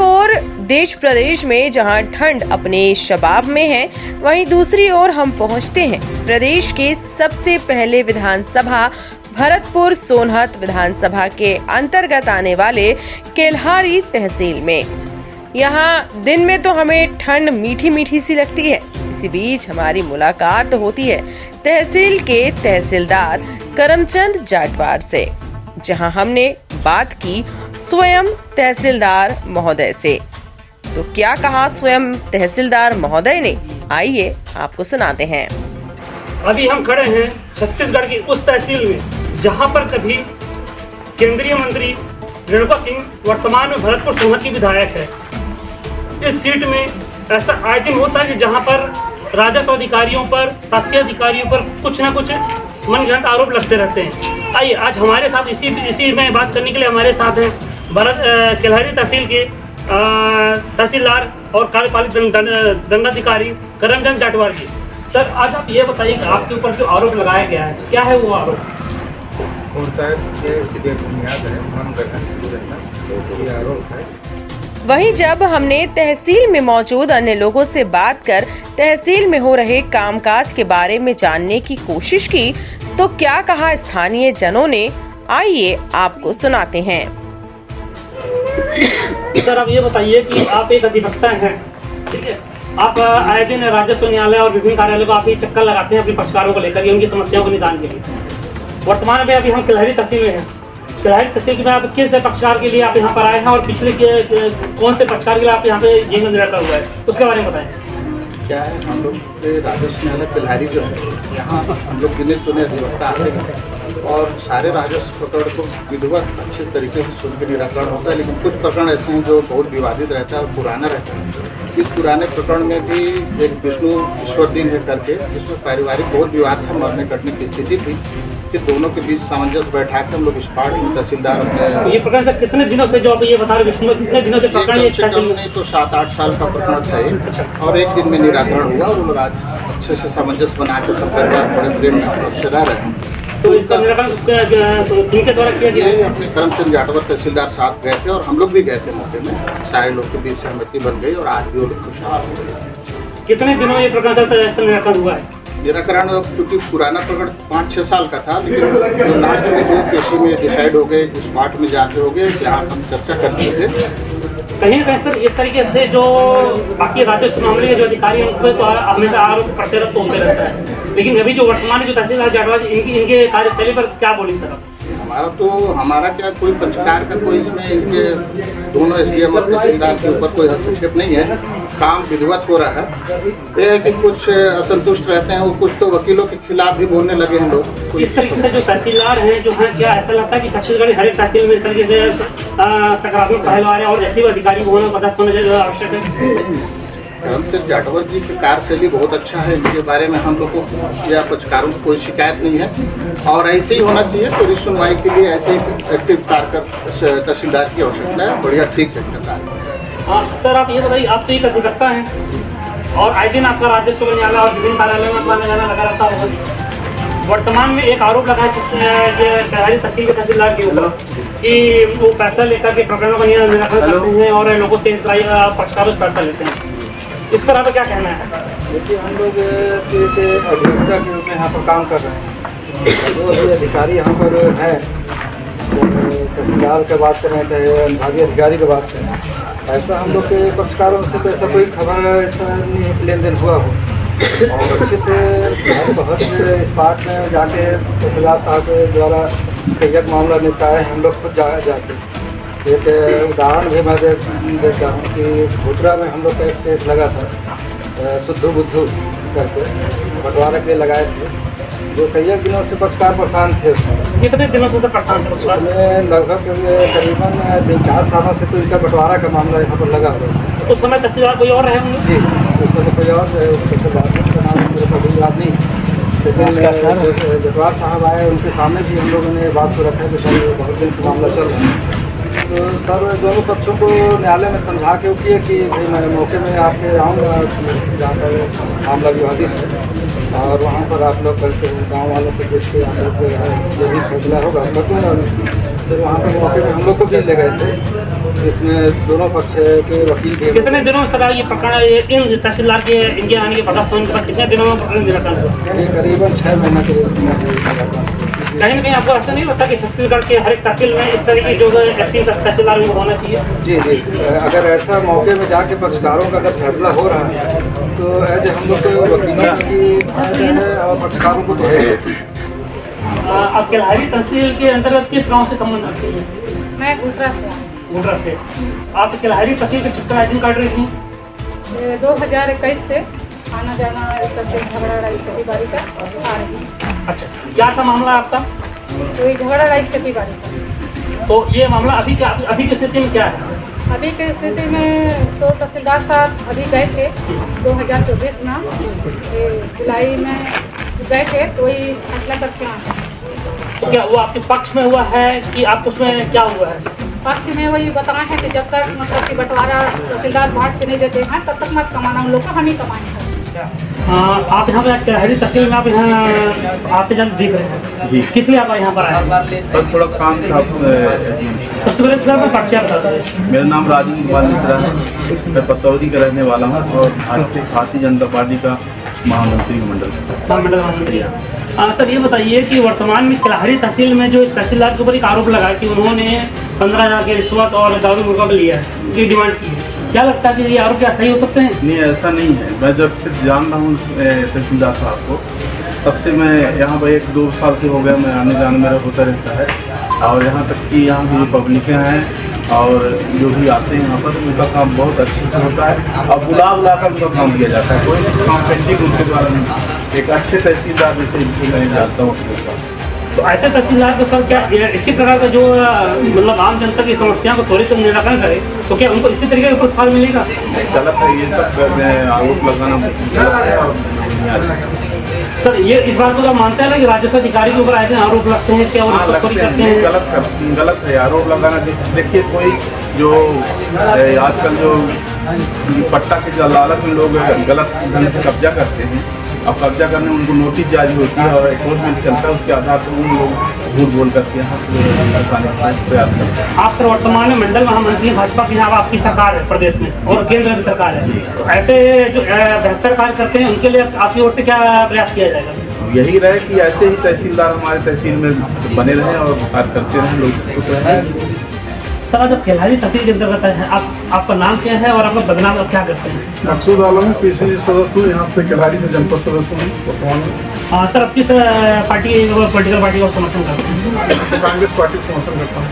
ओर देश प्रदेश में जहां ठंड अपने शबाब में है, वहीं दूसरी ओर हम पहुंचते हैं प्रदेश के सबसे पहले विधानसभा भरतपुर सोनहत विधानसभा के अंतर्गत आने वाले केल्हारी तहसील में। यहाँ दिन में तो हमें ठंड मीठी मीठी सी लगती है। इसी बीच हमारी मुलाकात होती है तहसील के तहसीलदार करमचंद जाटवार से, जहां हमने बात की स्वयं तहसीलदार महोदय से। तो क्या कहा स्वयं तहसीलदार महोदय ने, आइए आपको सुनाते हैं। अभी हम खड़े हैं छत्तीसगढ़ की उस तहसील में जहां पर कभी केंद्रीय मंत्री रेणुका सिंह वर्तमान में भरतपुर सोनहत की विधायक है। इस सीट में ऐसा आए दिन होता है कि जहां पर राजस्व अधिकारियों पर, शासकीय अधिकारियों पर कुछ ना कुछ मनगढ़ंत आरोप लगते रहते हैं। आइए आज हमारे साथ इसी में बात करने के लिए हमारे साथ हैं केल्हारी तहसील के तहसीलदार और कार्यपालिक दंडाधिकारी करमचंद जाटवार जी। सर, आज आप ये बताइए कि आपके ऊपर जो आरोप लगाया गया है, क्या है वो आरोप? वहीं जब हमने तहसील में मौजूद अन्य लोगों से बात कर तहसील में हो रहे कामकाज के बारे में जानने की कोशिश की, तो क्या कहा स्थानीय जनों ने, आइए आपको सुनाते हैं। सर, आप ये बताइए कि आप एक अधिवक्ता हैं, ठीक है? आप आए दिन राजस्व न्यायालय और विभिन्न कार्यालयों को आप ये चक्कर लगाते हैं अपने पक्षकारों को लेकर, उनकी समस्याओं को निदान के लिए। वर्तमान में अभी हम केल्हारी तहसील में हैं। केल्हारी तहसील में आप किस पक्षकार के लिए आप यहाँ पर आए हैं और पिछले कौन से पक्षकार के लिए आप यहाँ पे जीवन निरंतर हुआ है, उसके बारे में बताएं। क्या है, हम लोग के राजस्व न्यायालय केल्हारी जो है, यहाँ हम लोग गिने चुने अधिवक्ता आते हैं और सारे राजस्व प्रकरण को विधिवत अच्छे तरीके से सुन के निराकरण होता है। लेकिन कुछ प्रकरण ऐसे हैं जो बहुत विवादित रहता है और पुराना रहता है। इस पुराने प्रकरण में भी एक विष्णु ईश्वर दिन है करके, जिसमें पारिवारिक बहुत विवाद था, मरने कटने की स्थिति थी, कि दोनों के बीच सामंजस्य बैठा के हम लोग इस पार्ट में तहसीलदार अपने। ये प्रकरण सर कितने दिनों से, जो आप ये बता रहे विष्णु, कितने दिनों से प्रकरण? नहीं तो 7-8 साल का प्रकरण था ये, और एक दिन में निराकरण हुआ और लोग आज अच्छे से सामंजस्य बना के सब परिवार बड़े प्रेम में अक्षर रहे हैं। तो इसका निराकरण किनके द्वारा किया गया? अपने करमचंद जाटवार तहसीलदार साहब गए थे और हम लोग भी गए थे मौके में। सारे लोग के बीच सहमति बन गई और आज भी वो लोग खुशहाल हो गए। कितने दिनों ये प्रकरण सर निराकरण हुआ है? निराकरण चूँकि पुराना प्रकरण 5-6 साल का था, लेकिन जो लास्ट में 2 केसी में डिसाइड हो गए, इस पार्ट में जाके हो गए, जहाँ हम चर्चा करते थे। कहीं ना कहीं सर इस तरीके से जो बाकी राजस्व मामले के जो अधिकारी हैं उन पर तो हमेशा आरोप प्रत्यारोप होते रहता है, लेकिन अभी जो वर्तमान जो तहसीलदार जाटवार इनके कार्यशैली पर क्या बोलेंगे सर? हमारा क्या, कोई पक्षकार का कोई इसमें इनके दोनों एसडीएम और तहसीलदार के ऊपर कोई हस्तक्षेप नहीं है। काम विधिवत हो रहा है। यह है कि कुछ असंतुष्ट रहते हैं, वो कुछ तो वकीलों के खिलाफ भी बोलने लगे हैं लोग। इस तरीके से जो तहसीलदार हैं जो हैं, क्या ऐसा लगता है कि छत्तीसगढ़ हर एक तहसील में इस तरीके से सकारात्मक पहल आ रहे हैं और एक्टिव अधिकारी को होना पता होना आवश्यक है? करमचंद जाटवार जी की कार्यशैली बहुत अच्छा है। इनके बारे में हम लोग को या पक्षकारों को कोई शिकायत नहीं है और ऐसे ही होना चाहिए। पूरी सुनवाई के लिए ऐसे ही एक्टिव कार्यकर तहसीलदार की आवश्यकता है। बढ़िया, ठीक है। सर, आप ये बताइए, आप तो एक अधिवक्ता हैं और आए दिन आपका राजस्व न्यायालय और विभिन्न कार्यालय में अपना जाना लगा रहता होगा। वर्तमान में एक आरोप लगा है केल्हारी तहसील के तहसीलदार के ऊपर कि वो पैसा लेकर के प्रकरणों का निराकरण करते हैं और लोगों से पक्षकारों से पैसा लेते हैं। इस पर आपका क्या कहना है? देखिए, हम लोग अधिवक्ता के रूप में यहाँ पर काम कर रहे हैं। जो भी अधिकारी यहाँ पर है, तहसीलदार की बात करें चाहे अनुभागीय अधिकारी की बात करें, ऐसा हम लोग के पक्षकारों से तो ऐसा कोई खबर ऐसा नहीं लेन देन हुआ हो और अच्छे से बहुत इस बात में जाके तहसीलदार साहब के द्वारा कई मामला निपटाया है। हम लोग खुद जाके एक उदाहरण भी मैं देता हूँ कि भोटरा में हम लोग का एक केस लगा था, शुद्धू बुद्धू करके बंटवारा के लिए लगाए थे, जो कई दिनों से पक्षकार परेशान थे। उसमें कितने दिनों से परेशान थे? उसमें लगभग करीबन 3-4 सालों से तो इनका बंटवारा का मामला यहाँ पर लगा हुआ है। उस समय तहसीलदार कोई और रहे होंगे? जी, उस समय कोई और कभी याद नहीं, लेकिन जटवार साहब आए, उनके सामने भी हम लोगों ने बात को रखा कि सर बहुत दिन से मामला चल रहा है। तो सर दोनों पक्षों को न्यायालय में समझा के किए कि भाई मैं मौके में आपके आऊँगा जहाँ पर मामला विवादित है और वहाँ पर आप लोग करके गाँव वालों से पूछ के आप लोग जो भी फैसला होगा कर दूँगा। फिर वहाँ पर मौके में हम लोग को भी ले गए थे, इसमें दोनों पक्ष के वकील भी। कितने दिनों में सर ये पकड़ इन तहसीलदार के इनके आने के बर्दाश्त होने के बाद कितने दिनों में पकड़ निराकरण हुआ? ये करीबन 6 महीना के। कहीं ना कहीं आपको ऐसा नहीं लगता कि छत्तीसगढ़ के हर एक तहसील में इस तरह की जो एक्टिव तहसीलदार वो होना चाहिए? जी जी, अगर ऐसा मौके में जाके पक्षकारों का अगर फैसला हो रहा है तो एज हम लोग तो वकीलों की है और पक्षकारों को तो है। आप केल्हारी तहसील के अंतर्गत किस गांव से संबंध रखते हैं? मैं गुटरा से हूँ। गुटरा से। आप केल्हारी तहसील के कितना आइडेंट कार्ड रही थी? 2021 से आना जाना तहसील झगड़ा लड़ाई खेती बाड़ी का आ रही है। अच्छा, क्या था मामला आपका? तो ये झगड़ा लड़ाई खेती बाड़ी का। तो ये मामला अभी की स्थिति में क्या है? अभी की स्थिति में तो तहसीलदार साहब अभी गए थे 2024 में, जुलाई में गए थे, तो वही फैसला करके आए। तो क्या वो आपके पक्ष में हुआ है कि आप उसमें क्या हुआ है? पक्ष में वही बताए हैं कि जब तक मतलब कि बंटवारा तहसीलदार बांट के नहीं देते हैं तब तक मत कमाना, हम लोग को हम ही कमाएंगे। आप यहाँ पे केल्हारी तहसील में आप यहाँ आते जाते देख रहे हैं जी, किस लिए आप यहाँ पर आए? बस थोड़ा काम था। सबसे पहले सर मैं परिचय बताता हूँ। मेरा नाम राजेंद्र कुमार मिश्रा है, मैं पसौदी का रहने वाला हूँ और भारतीय जनता पार्टी का महामंत्री महामंत्री। सर ये बताइए कि वर्तमान में केल्हारी तहसील में जो तहसीलदार के ऊपर एक आरोप लगा कि उन्होंने 15,000 की रिश्वत और दारू मुर्गा लिया है, की डिमांड की है, क्या लगता है कि ये आरोप क्या सही हो सकते हैं? नहीं, ऐसा नहीं है। मैं जब से जान रहा हूँ तहसीलदार साहब को, तब से मैं यहाँ पर 1-2 साल से हो गया, मैं आने जाने मेरा होता रहता है। और यहाँ तक कि यहाँ की जो पब्लिकें हैं और जो भी आते हैं यहाँ पर, उनका काम बहुत अच्छे से होता है और बुला कर उनका काम किया जाता है। कोई काम पेंडिंग उनके द्वारा नहीं। एक अच्छे तहसीलदार जैसे मैं जानता हूँ। तो ऐसे तहसीलदार को सर क्या इसी प्रकार का जो मतलब आम जनता की समस्या को त्वरित निराकरण करे तो क्या उनको इसी तरीके का पुरस्कार मिलेगा? गलत है ये सब आरोप लगाना, गलत है। और सर ये इस बात को आप मानते हैं ना कि राजस्व अधिकारी के ऊपर आए दिन आरोप लगते हैं क्या और रिश्वतखोरी करते हैं? गलत है आरोप लगाना। देखिए कोई जो आजकल जो पट्टा के लालच में लोग गलत ढंग से कब्जा करते हैं, अब कब्जा करने उनको नोटिस जारी होती है और एनफोर्समेंट चलता है, उसके आधार पर उन लोग झूठ बोल करके यहाँ प्रयास करते हैं। आप सर वर्तमान में मंडल महामंत्री भाजपा की यहाँ आपकी सरकार है प्रदेश में और केंद्र की सरकार है, तो ऐसे जो बेहतर कार्य करते हैं उनके लिए आपकी ओर से क्या प्रयास किया जाएगा? यही रहे कि ऐसे ही तहसीलदार हमारे तहसील में बने रहें और कार्य करते रहें, लोग खुश रहें। सर आज आप केल्हारी तहसील के अंतर्गत है, आपका नाम क्या है और आपका बदनाम आप क्या करते हैं? मकसूद आलम पीसीसी सदस्य हूँ, यहाँ से केल्हारी से जनपद सदस्य हूँ वर्तमान में। हाँ सर, आप किस पार्टी पॉलिटिकल पार्टी का समर्थन करते हैं? कांग्रेस पार्टी को समर्थन करता हूँ।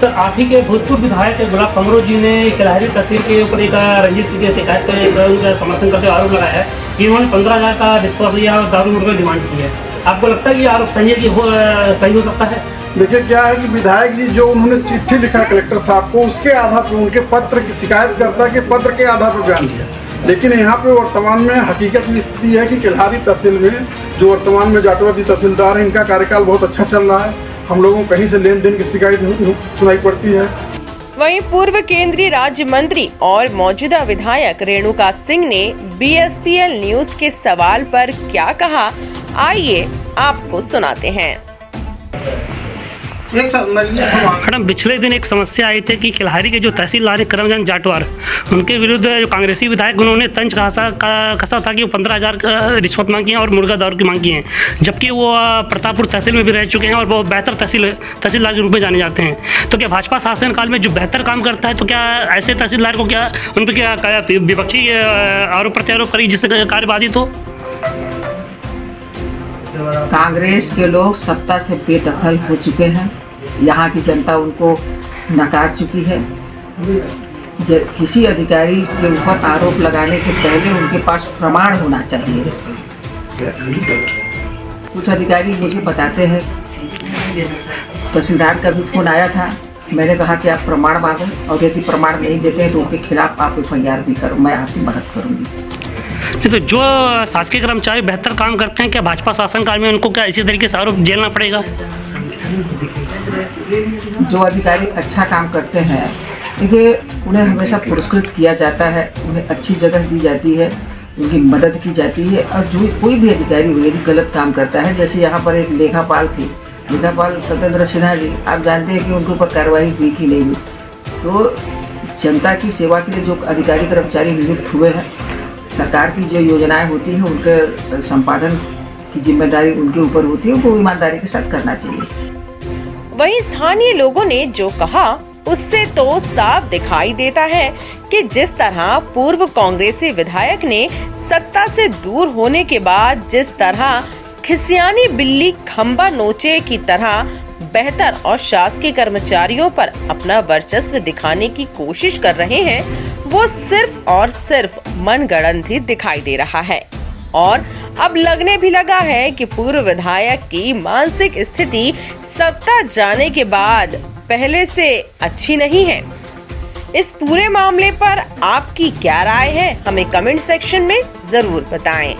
सर आप ही के भूतपूर्व विधायक गुलाब कमरो जी ने केल्हारी तहसील के ऊपर एक रंजीत सिंह की शिकायत कर समर्थन करते आरोप लगाया है कि उन्होंने 15,000 का रिश्वत लिया और दारू मुर्गा डिमांड की है। आपको लगता है कि आरोप सही है कि सही हो सकता है? देखिए क्या है कि विधायक जी जो उन्होंने चिट्ठी लिखा कलेक्टर साहब को, उसके आधार पर उनके पत्र की शिकायत करता है कि पत्र के आधार पर बयान दिया, लेकिन यहाँ पे वर्तमान में हकीकत में स्थिति है कि केल्हारी तहसील में जो वर्तमान में जाटवादी तहसीलदार हैं, इनका कार्यकाल बहुत अच्छा चल रहा है। हम लोगों को कहीं से लेन देन की शिकायत सुनाई पड़ती है। वहीं पूर्व केंद्रीय राज्य मंत्री और मौजूदा विधायक रेणुका सिंह ने BSPL न्यूज के सवाल पर क्या कहा, आइए आपको सुनाते हैं। मैडम पिछले दिन एक समस्या आई थी कि केल्हारी के जो तहसीलदार हैं करमचंद जाटवार, उनके विरुद्ध जो कांग्रेसी विधायक उन्होंने तंज कसा था कि वो 15,000 रिश्वत मांगी है और मुर्गा दारू की मांगी है, जबकि वो प्रतापपुर तहसील में भी रह चुके हैं और वो बेहतर तहसीलदार के रूप में जाने जाते हैं। तो क्या भाजपा शासन काल में जो बेहतर काम करता है तो क्या ऐसे तहसीलदार को क्या उन पर क्या विपक्षी आरोप प्रत्यारोप करी जिससे कार्य बाधित हो? कांग्रेस के लोग सत्ता से बेदखल हो चुके हैं, यहाँ की जनता उनको नकार चुकी है। किसी अधिकारी के ऊपर आरोप लगाने के पहले उनके पास प्रमाण होना चाहिए। कुछ अधिकारी मुझे बताते हैं, तहसीलदार का भी फोन आया था, मैंने कहा कि आप प्रमाण मांगो और यदि प्रमाण नहीं देते हैं तो उनके खिलाफ आप FIR भी करो, मैं आपकी मदद करूँगी। तो जो शासकीय कर्मचारी बेहतर काम करते हैं, क्या भाजपा शासनकाल में उनको क्या इसी तरीके से आरोप झेलना पड़ेगा? जो अधिकारी अच्छा काम करते हैं, देखिए उन्हें हमेशा पुरस्कृत किया जाता है, उन्हें अच्छी जगह दी जाती है, उनकी मदद की जाती है। और जो कोई भी अधिकारी हो यदि गलत काम करता है, जैसे यहाँ पर एक लेखापाल थी लेखापाल सत्येंद्र सिन्हा जी, आप जानते हैं कि उनके ऊपर कार्रवाई हुई कि नहीं हुई। तो जनता की सेवा के लिए जो अधिकारी कर्मचारी नियुक्त हुए हैं, सरकार की जो योजनाएं होती हैं उनके संपादन की जिम्मेदारी उनके ऊपर होती है, वो ईमानदारी के साथ करना चाहिए। वहीं स्थानीय लोगों ने जो कहा उससे तो साफ दिखाई देता है कि जिस तरह पूर्व कांग्रेसी विधायक ने सत्ता से दूर होने के बाद जिस तरह खिसियानी बिल्ली खंबा नोचे की तरह बेहतर और शासकीय कर्मचारियों पर अपना वर्चस्व दिखाने की कोशिश कर रहे हैं, वो सिर्फ और सिर्फ मनगढ़ंत ही दिखाई दे रहा है। और अब लगने भी लगा है कि पूर्व विधायक की मानसिक स्थिति सत्ता जाने के बाद पहले से अच्छी नहीं है। इस पूरे मामले पर आपकी क्या राय है, हमें कमेंट सेक्शन में जरूर बताएं।